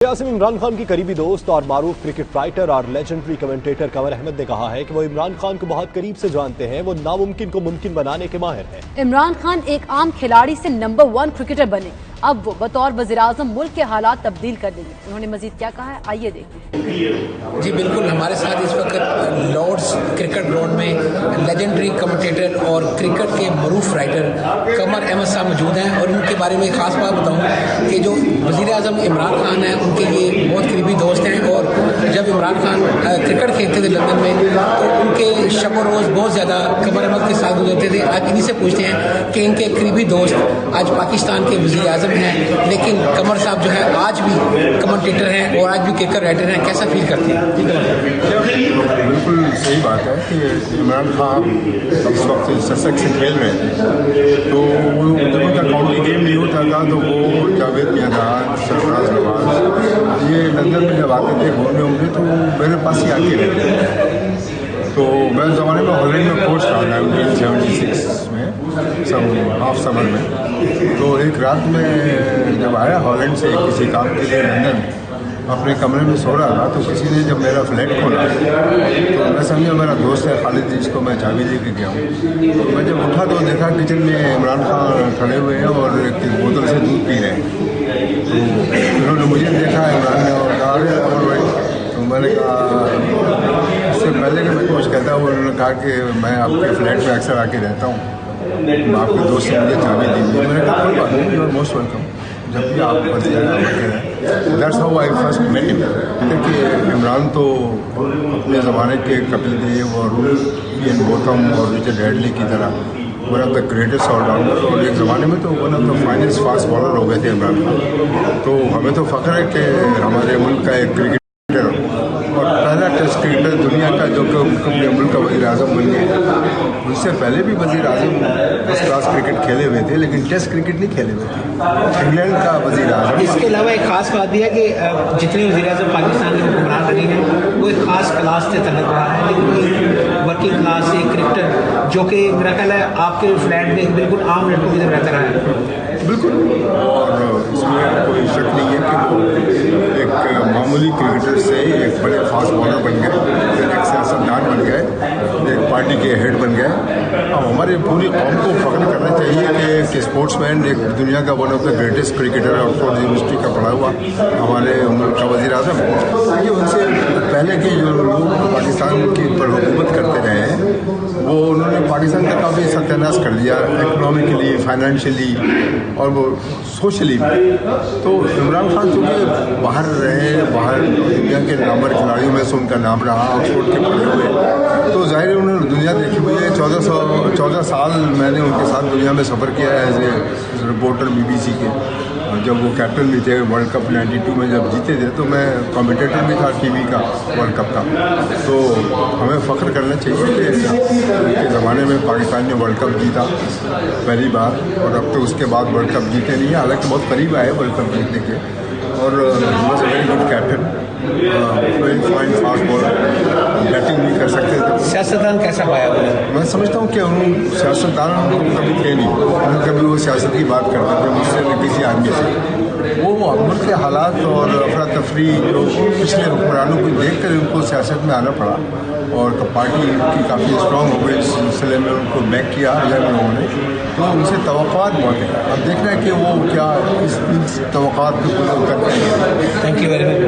आसिम इमरान खान की करीबी दोस्त और मारूफ क्रिकेट राइटर और लेजेंडरी कमेंटेटर कमर अहमद ने कहा है कि वो इमरान खान को बहुत करीब से जानते हैं। वो नामुमकिन को मुमकिन बनाने के माहिर हैं। इमरान खान एक आम खिलाड़ी से नंबर 1 क्रिकेटर बने। अब वो बतौर वज़ीर-ए-आज़म मुल्क के हालात तब्दील कर देंगे। उन्होंने मजीद क्या कहा है, आइए देखिए। जी बिल्कुल, हमारे साथ इस वक्त लॉर्ड्स क्रिकेट ग्राउंड में लेजेंडरी कमेंटेटर और क्रिकेट के मरूफ राइटर कमर अहमद साहब मौजूद हैं और उनके बारे में एक खास बात बताऊं कि जो वज़ीर-ए-आज़म इमरान खान हैं उनके ये बहुत करीबी दोस्त हैं। और जब इमरान खान क्रिकेट खेलते थे लंदन में तो उनके शब व रोज़ बहुत ज़्यादा कमर अहमद के साथ गुजरते थे। आज इन्हीं से पूछते हैं कि इनके करीबी दोस्त आज पाकिस्तान के वज़ीर-ए-आज़म हैं, लेकिन कमर साहब जो है आज भी कमेंटेटर हैं और आज भी क्रिकेट राइटर हैं। कैसा फील करते हैं? बिल्कुल सही बात है कि इमरान खान उस वक्त ससेक्स से खेल रहे थे तो जब उनका काउंटी गेम नहीं होता था तो वो जावेद मियाँदाद, सरफराज नवाज ये लंदन में जब आते थे घूमने उमने तो मेरे पास ही आके रहते थे। तो मैं उस ज़माने में हॉलैंड में कोच था 1976 में हाफ समर में। तो एक रात में जब आया हॉलैंड से किसी काम के लिए लंदन, अपने कमरे में सो रहा था तो किसी ने जब मेरा फ्लैट खोला तो मैं समझा मेरा दोस्त है खालिद, जिसको मैं चाबी दे के गया हूँ। तो मैं जब उठा तो देखा किचन में इमरान खान खड़े हुए हैं और एक बोतल से दूध पी रहे हैं। तो उन्होंने मुझे देखा, इमरान ने, और कहा अरे और भाई। तो मैंने कहा इससे पहले कि मैं कुछ कहता हूँ उन्होंने कहा कि मैं आपके फ्लैट में अक्सर आके रहता हूँ, मैं आपके दोस्त से मुझे चाबी दीजिए। मैंने कहा कोई बात नहीं, यू आर मोस्ट वेलकम, जब भी आप बताइएगा। That's how I first met him. देखिए इमरान तो अपने ज़माने के कपिल देव और इयन बोथम और रिचर्ड हेडली की तरह one of the greatest allrounder, और एक ज़माने में तो one of the finest fast bowler हो गए थे इमरान खान। तो हमें तो फ़ख्र है कि हमारे मुल्क का एक क्रिकेटर और पहला टेस्ट क्रिकेटर दुनिया का जो कि मुल्क का वज़ीर-ए-आज़म बन गया। उससे पहले भी वज़ीर-ए-आज़म फर्स्ट क्लास क्रिकेट खेले हुए थे लेकिन टेस्ट क्रिकेट नहीं खेले हुए थे। इंग्लैंड का वज़ीर-ए-आज़म। इसके अलावा एक खास बात यह है कि जितने वज़ीर-ए-आज़म पाकिस्तान के हुक्मरान रहे हैं वो एक खास क्लास से तलक रहा है, लेकिन वर्किंग क्लास से क्रिकेटर जो कि मेरा ख्याल है आपके फ्लैट में बिल्कुल आम लड़कों की तरह रहता रहा है। बिल्कुल, और इसमें कोई शक नहीं है कि वो एक मामूली क्रिकेटर से एक बड़े फास्ट बॉलर बन गए, फिर एक सियासतदान बन गए, एक पार्टी के हेड बन गए। अब हमारी पूरी कौम को फख्र करना चाहिए कि स्पोर्ट्समैन एक दुनिया का one of the greatest cricketer, Oxford university का पढ़ा हुआ हमारे मुल्क का वज़ीर-ए-आज़म। ये उनसे पहले के जो लोग पाकिस्तान के ऊपर हुकूमत करते रहे हैं वो उन्होंने पाकिस्तान का काफ़ी सत्यानाश कर दिया, इकनॉमिकली, फाइनेंशियली और वो सोशली भी। तो इमरान खान चूँकि बाहर रहे, बाहर दुनिया के नामवर खिलाड़ियों में से उनका नाम रहा, ऑक्सफोर्ड के पढ़े हुए, तो ज़ाहिर है उन्होंने दुनिया देखी हुई है। 14 साल मैंने उनके साथ दुनिया में सफ़र किया है एज ए रिपोर्टर BBC के। जब वो कैप्टन भी थे वर्ल्ड कप 92 में जब जीते थे तो मैं कमेंटेटर भी था TV का वर्ल्ड कप का। तो हमें फ़ख्र करना चाहिए कि ज़माने में पाकिस्तान ने वर्ल्ड कप जीता पहली बार, और अब तो उसके बाद वर्ल्ड कप जीते नहीं है, हालांकि बहुत करीब आए वर्ल्ड कप जीतने के। और was a very good captain, very fine fast bowler, batting भी कर सकते थे। सियासतदान कैसा पाया? मैं समझता हूँ कि उन सियासतदान कभी थे नहीं, उन्होंने कभी वो सियासत की बात करते थे मुझसे न किसी आदमी से। वो मुल्क के हालात और अफरा तफरी जो पिछले हुक्मरानों को देख कर उनको सियासत में आना पड़ा, और पार्टी की काफ़ी स्ट्रॉन्ग हो गई, इस सिलसिले में उनको बैक किया अलग लोगों ने। तो उनसे तवक्कुआत बहुत है, अब देखना है कि वो क्या इस तवक्कुआत को पूरा करते हैं। Thank you very much.